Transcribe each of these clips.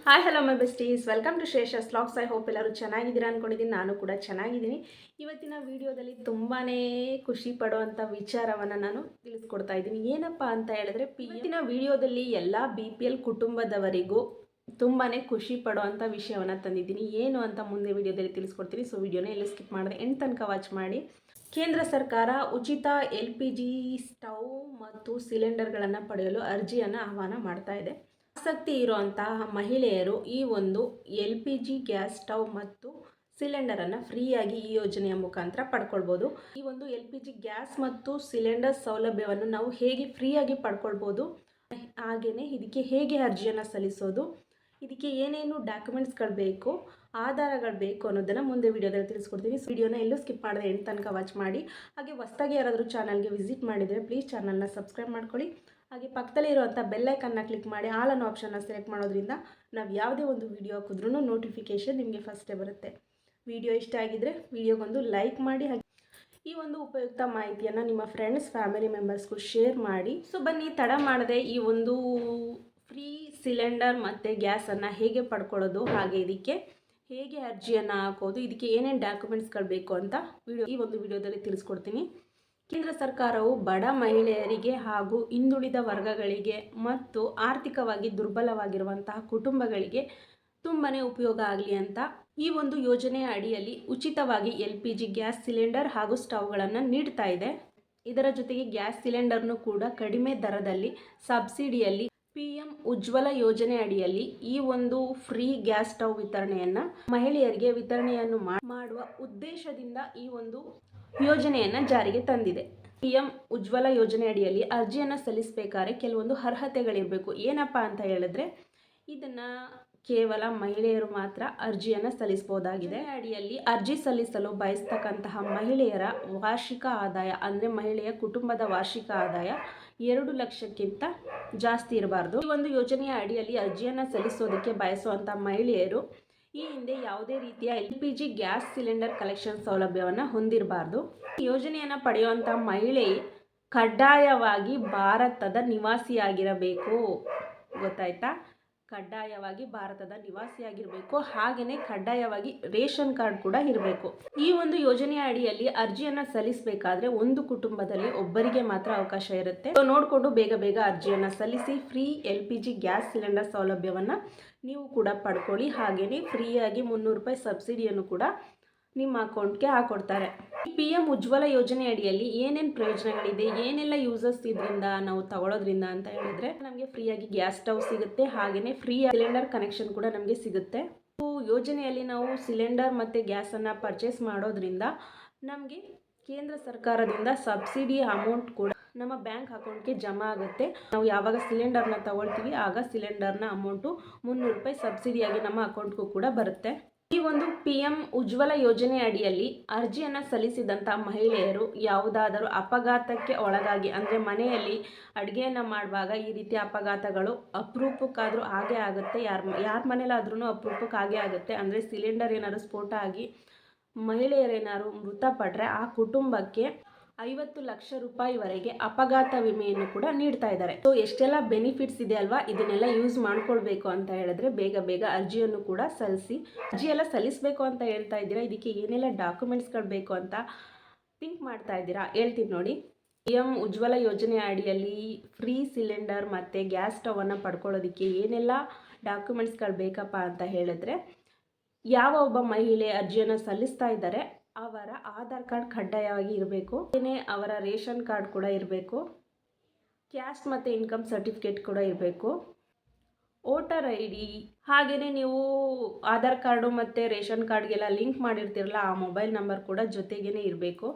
Hi hello my besties, welcome to Shreshas vlogs. I hope ಎಲ್ಲರೂ ಚೆನ್ನಾಗಿದ್ದೀರಾ ಅಂದ್ಕೊಂಡಿದ್ದೀನಿ. ನಾನು ಕೂಡ ಚೆನ್ನಾಗಿದ್ದೀನಿ. ಇವತ್ತಿನ ವಿಡಿಯೋದಲ್ಲಿ ತುಂಬಾ ಖುಷಿ ಪಡುವಂಥ ವಿಚಾರವನ್ನು ನಾನು ತಿಳಿಸ್ಕೊಡ್ತಾ ಇದ್ದೀನಿ. ಏನಪ್ಪ ಅಂತ ಹೇಳಿದ್ರೆ, ಇವತ್ತಿನ ವಿಡಿಯೋದಲ್ಲಿ ಎಲ್ಲ BPL ಕುಟುಂಬದವರಿಗೂ ತುಂಬಾ ಖುಷಿ ಪಡುವಂಥ ವಿಷಯವನ್ನು ತಂದಿದ್ದೀನಿ. ಏನು ಅಂತ ಮುಂದೆ ವಿಡಿಯೋದಲ್ಲಿ ತಿಳಿಸ್ಕೊಡ್ತೀನಿ. ಸೊ ವಿಡಿಯೋನ ಎಲ್ಲ ಸ್ಕಿಪ್ ಮಾಡಿದ್ರೆ ಎಂಡ್ ತನಕ ವಾಚ್ ಮಾಡಿ. ಕೇಂದ್ರ ಸರ್ಕಾರ ಉಚಿತ LPG ಸ್ಟವ್ ಮತ್ತು ಸಿಲಿಂಡರ್ಗಳನ್ನು ಪಡೆಯಲು ಅರ್ಜಿಯನ್ನು ಆಹ್ವಾನ ಮಾಡ್ತಾ ಇದೆ. ಆಸಕ್ತಿ ಇರುವಂತಹ ಮಹಿಳೆಯರು ಈ ಒಂದು LPG ಗ್ಯಾಸ್ ಸ್ಟವ್ ಮತ್ತು ಸಿಲಿಂಡರನ್ನು ಫ್ರೀಯಾಗಿ ಈ ಯೋಜನೆಯ ಮುಖಾಂತರ ಪಡ್ಕೊಳ್ಬೋದು. ಈ ಒಂದು LPG ಗ್ಯಾಸ್ ಮತ್ತು ಸಿಲಿಂಡರ್ ಸೌಲಭ್ಯವನ್ನು ನಾವು ಹೇಗೆ ಫ್ರೀಯಾಗಿ ಪಡ್ಕೊಳ್ಬೋದು, ಹಾಗೆಯೇ ಇದಕ್ಕೆ ಹೇಗೆ ಅರ್ಜಿಯನ್ನು ಸಲ್ಲಿಸೋದು, ಇದಕ್ಕೆ ಏನೇನು ಡಾಕ್ಯುಮೆಂಟ್ಸ್ಗಳು ಬೇಕು, ಆಧಾರಗಳು ಬೇಕು ಅನ್ನೋದನ್ನು ಮುಂದೆ ವಿಡಿಯೋದಲ್ಲಿ ತಿಳಿಸ್ಕೊಡ್ತೀನಿ. ವಿಡಿಯೋನ ಎಲ್ಲೂ ಸ್ಕಿಪ್ ಮಾಡದೆ ಎಂಡ್ ತನಕ ವಾಚ್ ಮಾಡಿ. ಹಾಗೆ ಹೊಸದಾಗಿ ಯಾರಾದರೂ ಚಾನಲ್ಗೆ ವಿಸಿಟ್ ಮಾಡಿದರೆ ಪ್ಲೀಸ್ ಚಾನಲ್ನ ಸಬ್ಸ್ಕ್ರೈಬ್ ಮಾಡ್ಕೊಳ್ಳಿ. ಹಾಗೆ ಪಕ್ಕದಲ್ಲಿ ಇರುವಂಥ ಬೆಲ್ಲೈಕನ್ನ ಕ್ಲಿಕ್ ಮಾಡಿ ಆಲ್ ಅನ್ನೋ ಆಪ್ಷನ್ನ ಸೆಲೆಕ್ಟ್ ಮಾಡೋದ್ರಿಂದ ನಾವು ಯಾವುದೇ ಒಂದು ವಿಡಿಯೋ ಹಾಕಿದ್ರೂ ನೋಟಿಫಿಕೇಷನ್ ನಿಮಗೆ ಫಸ್ಟೇ ಬರುತ್ತೆ. ವಿಡಿಯೋ ಇಷ್ಟ ಆಗಿದ್ದರೆ ವಿಡಿಯೋಗೊಂದು ಲೈಕ್ ಮಾಡಿ. ಹಾಗೆ ಈ ಒಂದು ಉಪಯುಕ್ತ ಮಾಹಿತಿಯನ್ನು ನಿಮ್ಮ ಫ್ರೆಂಡ್ಸ್ ಫ್ಯಾಮಿಲಿ ಮೆಂಬರ್ಸ್ಗೂ ಶೇರ್ ಮಾಡಿ. ಸೊ ಬನ್ನಿ ತಡ ಮಾಡದೆ ಈ ಒಂದು ಫ್ರೀ ಸಿಲಿಂಡರ್ ಮತ್ತು ಗ್ಯಾಸನ್ನು ಹೇಗೆ ಪಡ್ಕೊಳ್ಳೋದು, ಹಾಗೆ ಇದಕ್ಕೆ ಹೇಗೆ ಅರ್ಜಿಯನ್ನು ಹಾಕೋದು, ಇದಕ್ಕೆ ಏನೇನು ಡಾಕ್ಯುಮೆಂಟ್ಸ್ಗಳು ಬೇಕು ಅಂತ ಈ ಒಂದು ವಿಡಿಯೋದಲ್ಲಿ ತಿಳಿಸ್ಕೊಡ್ತೀನಿ. ಕೇಂದ್ರ ಸರ್ಕಾರವು ಬಡ ಮಹಿಳೆಯರಿಗೆ ಹಾಗೂ ಹಿಂದುಳಿದ ವರ್ಗಗಳಿಗೆ ಮತ್ತು ಆರ್ಥಿಕವಾಗಿ ದುರ್ಬಲವಾಗಿರುವಂತಹ ಕುಟುಂಬಗಳಿಗೆ ತುಂಬಾ ಉಪಯೋಗ ಆಗಲಿ ಅಂತ ಈ ಒಂದು ಯೋಜನೆಯ ಅಡಿಯಲ್ಲಿ ಉಚಿತವಾಗಿ LPG ಗ್ಯಾಸ್ ಸಿಲಿಂಡರ್ ಹಾಗೂ ಸ್ಟವ್ಗಳನ್ನು ನೀಡ್ತಾ ಇದೆ. ಇದರ ಜೊತೆಗೆ ಗ್ಯಾಸ್ ಸಿಲಿಂಡರ್ನು ಕೂಡ ಕಡಿಮೆ ದರದಲ್ಲಿ ಸಬ್ಸಿಡಿಯಲ್ಲಿ PM ಉಜ್ವಲ ಯೋಜನೆ ಅಡಿಯಲ್ಲಿ ಈ ಒಂದು ಫ್ರೀ ಗ್ಯಾಸ್ ಸ್ಟವ್ ವಿತರಣೆಯನ್ನು ಮಹಿಳೆಯರಿಗೆ ವಿತರಣೆಯನ್ನು ಮಾಡುವ ಉದ್ದೇಶದಿಂದ ಈ ಒಂದು ಯೋಜನೆಯನ್ನು ಜಾರಿಗೆ ತಂದಿದೆ. PM ಉಜ್ವಲ ಯೋಜನೆ ಅಡಿಯಲ್ಲಿ ಅರ್ಜಿಯನ್ನು ಸಲ್ಲಿಸಬೇಕಾದ್ರೆ ಕೆಲವೊಂದು ಅರ್ಹತೆಗಳಿರಬೇಕು. ಏನಪ್ಪ ಅಂತ ಹೇಳಿದ್ರೆ, ಇದನ್ನು ಕೇವಲ ಮಹಿಳೆಯರು ಮಾತ್ರ ಅರ್ಜಿಯನ್ನು ಸಲ್ಲಿಸಬಹುದಾಗಿದೆ. ಅಡಿಯಲ್ಲಿ ಅರ್ಜಿ ಸಲ್ಲಿಸಲು ಬಯಸ್ತಕ್ಕಂತಹ ಮಹಿಳೆಯರ ವಾರ್ಷಿಕ ಆದಾಯ ಅಂದರೆ ಮಹಿಳೆಯ ಕುಟುಂಬದ ವಾರ್ಷಿಕ ಆದಾಯ 2 ಲಕ್ಷಕ್ಕಿಂತ ಜಾಸ್ತಿ ಇರಬಾರ್ದು. ಈ ಒಂದು ಯೋಜನೆಯ ಅಡಿಯಲ್ಲಿ ಅರ್ಜಿಯನ್ನು ಸಲ್ಲಿಸೋದಕ್ಕೆ ಬಯಸುವಂಥ ಮಹಿಳೆಯರು ಈ ಹಿಂದೆ ಯಾವುದೇ ರೀತಿಯ LPG ಗ್ಯಾಸ್ ಸಿಲಿಂಡರ್ ಕಲೆಕ್ಷನ್ ಸೌಲಭ್ಯವನ್ನು ಹೊಂದಿರಬಾರ್ದು. ಈ ಯೋಜನೆಯನ್ನು ಪಡೆಯುವಂಥ ಮಹಿಳೆ ಕಡ್ಡಾಯವಾಗಿ ಭಾರತದ ನಿವಾಸಿಯಾಗಿರಬೇಕು. ಗೊತ್ತಾಯ್ತಾ? ಕಡ್ಡಾಯವಾಗಿ ಭಾರತದ ನಿವಾಸಿಯಾಗಿರಬೇಕು. ಹಾಗೆಯೇ ಕಡ್ಡಾಯವಾಗಿ ರೇಷನ್ ಕಾರ್ಡ್ ಕೂಡ ಇರಬೇಕು. ಈ ಒಂದು ಯೋಜನೆಯ ಅಡಿಯಲ್ಲಿ ಅರ್ಜಿಯನ್ನು ಸಲ್ಲಿಸಬೇಕಾದ್ರೆ ಒಂದು ಕುಟುಂಬದಲ್ಲಿ ಒಬ್ಬರಿಗೆ ಮಾತ್ರ ಅವಕಾಶ ಇರುತ್ತೆ. ನೋಡಿಕೊಂಡು ಬೇಗ ಬೇಗ ಅರ್ಜಿಯನ್ನು ಸಲ್ಲಿಸಿ ಫ್ರೀ LPG ಗ್ಯಾಸ್ ಸಿಲಿಂಡರ್ ಸೌಲಭ್ಯವನ್ನು ನೀವು ಕೂಡ ಪಡ್ಕೊಳ್ಳಿ. ಹಾಗೆಯೇ ಫ್ರೀಯಾಗಿ 300 ರೂಪಾಯಿ ಸಬ್ಸಿಡಿಯನ್ನು ಕೂಡ ನಿಮ್ಮ ಅಕೌಂಟ್ಗೆ ಹಾಕೊಡ್ತಾರೆ. PM ಉಜ್ವಲ ಯೋಜನೆ ಅಡಿಯಲ್ಲಿ ಏನೇನು ಪ್ರಯೋಜನಗಳಿದೆ, ಏನೆಲ್ಲ ಯೂಸಸ್ ಇದರಿಂದ ನಾವು ತಗೊಳ್ಳೋದ್ರಿಂದ ಅಂತ ಹೇಳಿದ್ರೆ, ನಮಗೆ ಫ್ರೀಯಾಗಿ ಗ್ಯಾಸ್ ಸ್ಟವ್ ಸಿಗುತ್ತೆ. ಹಾಗೆಯೇ ಫ್ರೀ ಸಿಲಿಂಡರ್ ಕನೆಕ್ಷನ್ ಕೂಡ ನಮಗೆ ಸಿಗುತ್ತೆ. ಯೋಜನೆಯಲ್ಲಿ ನಾವು ಸಿಲಿಂಡರ್ ಮತ್ತು ಗ್ಯಾಸನ್ನು ಪರ್ಚೇಸ್ ಮಾಡೋದ್ರಿಂದ ನಮಗೆ ಕೇಂದ್ರ ಸರ್ಕಾರದಿಂದ ಸಬ್ಸಿಡಿ ಅಮೌಂಟ್ ಕೂಡ ನಮ್ಮ ಬ್ಯಾಂಕ್ ಅಕೌಂಟ್ಗೆ ಜಮಾ ಆಗುತ್ತೆ. ನಾವು ಯಾವಾಗ ಸಿಲಿಂಡರ್ನ ತಗೊಳ್ತೀವಿ ಆಗ ಸಿಲಿಂಡರ್ನ ಅಮೌಂಟು 300 ರೂಪಾಯಿ ಸಬ್ಸಿಡಿಯಾಗಿ ನಮ್ಮ ಅಕೌಂಟ್ಗೂ ಕೂಡ ಬರುತ್ತೆ. ಈ ಒಂದು PM ಉಜ್ವಲ ಯೋಜನೆ ಅಡಿಯಲ್ಲಿ ಅರ್ಜಿಯನ್ನು ಸಲ್ಲಿಸಿದಂಥ ಮಹಿಳೆಯರು ಯಾವುದಾದರೂ ಅಪಘಾತಕ್ಕೆ ಒಳಗಾಗಿ, ಅಂದರೆ ಮನೆಯಲ್ಲಿ ಅಡುಗೆಯನ್ನು ಮಾಡುವಾಗ ಈ ರೀತಿ ಅಪಘಾತಗಳು ಅಪರೂಪಕ್ಕಾದರೂ ಹಾಗೇ ಆಗುತ್ತೆ. ಯಾರ ಮನೇಲಾದ್ರೂ ಅಪರೂಪಕ್ಕೆ ಹಾಗೇ ಆಗುತ್ತೆ. ಅಂದರೆ ಸಿಲಿಂಡರ್ ಏನಾದ್ರು ಸ್ಫೋಟ ಆಗಿ ಮಹಿಳೆಯರೇನಾದ್ರು ಮೃತಪಟ್ಟರೆ ಆ ಕುಟುಂಬಕ್ಕೆ 50 ಲಕ್ಷ ರೂಪಾಯಿವರೆಗೆ ಅಪಘಾತ ವಿಮೆಯನ್ನು ಕೂಡ ನೀಡ್ತಾ ಇದ್ದಾರೆ. ಸೊ ಎಷ್ಟೆಲ್ಲ ಬೆನಿಫಿಟ್ಸ್ ಇದೆ ಅಲ್ವಾ? ಇದನ್ನೆಲ್ಲ ಯೂಸ್ ಮಾಡ್ಕೊಳ್ಬೇಕು ಅಂತ ಹೇಳಿದ್ರೆ ಬೇಗ ಬೇಗ ಅರ್ಜಿಯನ್ನು ಕೂಡ ಸಲ್ಲಿಸಿ. ಅರ್ಜಿ ಎಲ್ಲ ಸಲ್ಲಿಸಬೇಕು ಅಂತ ಹೇಳ್ತಾ ಇದ್ದೀರಾ, ಇದಕ್ಕೆ ಏನೆಲ್ಲ ಡಾಕ್ಯುಮೆಂಟ್ಸ್ಗಳು ಬೇಕು ಅಂತ ಥಿಂಕ್ ಮಾಡ್ತಾ ಇದ್ದೀರಾ? ಹೇಳ್ತೀನಿ ನೋಡಿ. PM ಉಜ್ವಲ ಯೋಜನೆ ಅಡಿಯಲ್ಲಿ ಫ್ರೀ ಸಿಲಿಂಡರ್ ಮತ್ತು ಗ್ಯಾಸ್ ಸ್ಟವನ್ನು ಪಡ್ಕೊಳ್ಳೋದಕ್ಕೆ ಏನೆಲ್ಲ ಡಾಕ್ಯುಮೆಂಟ್ಸ್ಗಳು ಬೇಕಪ್ಪ ಅಂತ ಹೇಳಿದ್ರೆ, ಯಾವ ಒಬ್ಬ ಮಹಿಳೆ ಅರ್ಜಿಯನ್ನು ಸಲ್ಲಿಸ್ತಾ ಇದ್ದಾರೆ ಅವರ ಆಧಾರ್ ಕಾರ್ಡ್ ಕಡ್ಡಾಯವಾಗಿ ಇರಬೇಕು. ಏನೇ ಅವರ ರೇಷನ್ ಕಾರ್ಡ್ ಕೂಡ ಇರಬೇಕು. ಕ್ಯಾಸ್ಟ್ ಮತ್ತು ಇನ್ಕಮ್ ಸರ್ಟಿಫಿಕೇಟ್ ಕೂಡ ಇರಬೇಕು. ವೋಟರ್ ID, ಹಾಗೆಯೇ ನೀವು ಆಧಾರ್ ಕಾರ್ಡು ಮತ್ತು ರೇಷನ್ ಕಾರ್ಡ್ಗೆಲ್ಲ ಲಿಂಕ್ ಮಾಡಿರ್ತೀರಲ್ಲ ಆ ಮೊಬೈಲ್ ನಂಬರ್ ಕೂಡ ಜೊತೆಗೇ ಇರಬೇಕು.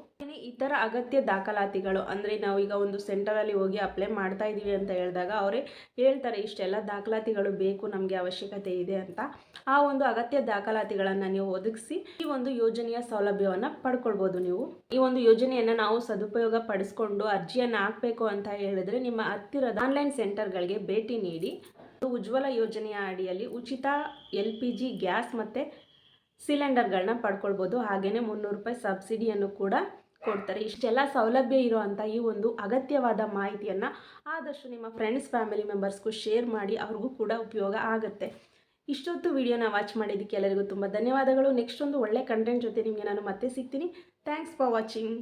ಇತರ ಅಗತ್ಯ ದಾಖಲಾತಿಗಳು, ಅಂದರೆ ನಾವು ಈಗ ಒಂದು ಸೆಂಟರಲ್ಲಿ ಹೋಗಿ ಅಪ್ಲೈ ಮಾಡ್ತಾ ಇದ್ದೀವಿ ಅಂತ ಹೇಳಿದಾಗ ಅವರೇ ಹೇಳ್ತಾರೆ ಇಷ್ಟೆಲ್ಲ ದಾಖಲಾತಿಗಳು ಬೇಕು, ನಮಗೆ ಅವಶ್ಯಕತೆ ಇದೆ ಅಂತ. ಆ ಒಂದು ಅಗತ್ಯ ದಾಖಲಾತಿಗಳನ್ನು ನೀವು ಒದಗಿಸಿ ಈ ಒಂದು ಯೋಜನೆಯ ಸೌಲಭ್ಯವನ್ನು ಪಡ್ಕೊಳ್ಬೋದು. ನೀವು ಈ ಒಂದು ಯೋಜನೆಯನ್ನು ನಾವು ಸದುಪಯೋಗ ಪಡಿಸ್ಕೊಂಡು ಅರ್ಜಿಯನ್ನು ಹಾಕಬೇಕು ಅಂತ ಹೇಳಿದ್ರೆ ನಿಮ್ಮ ಹತ್ತಿರದ ಆನ್ಲೈನ್ ಸೆಂಟರ್ಗಳಿಗೆ ಭೇಟಿ ನೀಡಿ ಉಜ್ವಲ ಯೋಜನೆಯ ಅಡಿಯಲ್ಲಿ ಉಚಿತ LPG ಗ್ಯಾಸ್ ಮತ್ತು ಸಿಲಿಂಡರ್ಗಳನ್ನ ಪಡ್ಕೊಳ್ಬೋದು. ಹಾಗೆಯೇ 300 ರೂಪಾಯಿ ಸಬ್ಸಿಡಿಯನ್ನು ಕೂಡ ಕೊಡ್ತಾರೆ. ಇಷ್ಟೆಲ್ಲ ಸೌಲಭ್ಯ ಇರುವಂಥ ಈ ಒಂದು ಅಗತ್ಯವಾದ ಮಾಹಿತಿಯನ್ನು ಆದಷ್ಟು ನಿಮ್ಮ ಫ್ರೆಂಡ್ಸ್ ಫ್ಯಾಮಿಲಿ ಮೆಂಬರ್ಸ್ಗೂ ಶೇರ್ ಮಾಡಿ, ಅವ್ರಿಗೂ ಕೂಡ ಉಪಯೋಗ ಆಗುತ್ತೆ. ಇಷ್ಟೊತ್ತು ವಿಡಿಯೋನ ವಾಚ್ ಮಾಡಿದ್ದಕ್ಕೆ ಎಲ್ಲರಿಗೂ ತುಂಬ ಧನ್ಯವಾದಗಳು. ನೆಕ್ಸ್ಟ್ ಒಂದು ಒಳ್ಳೆ ಕಂಟೆಂಟ್ ಜೊತೆ ನಿಮಗೆ ನಾನು ಮತ್ತೆ ಸಿಗ್ತೀನಿ. Thanks for watching.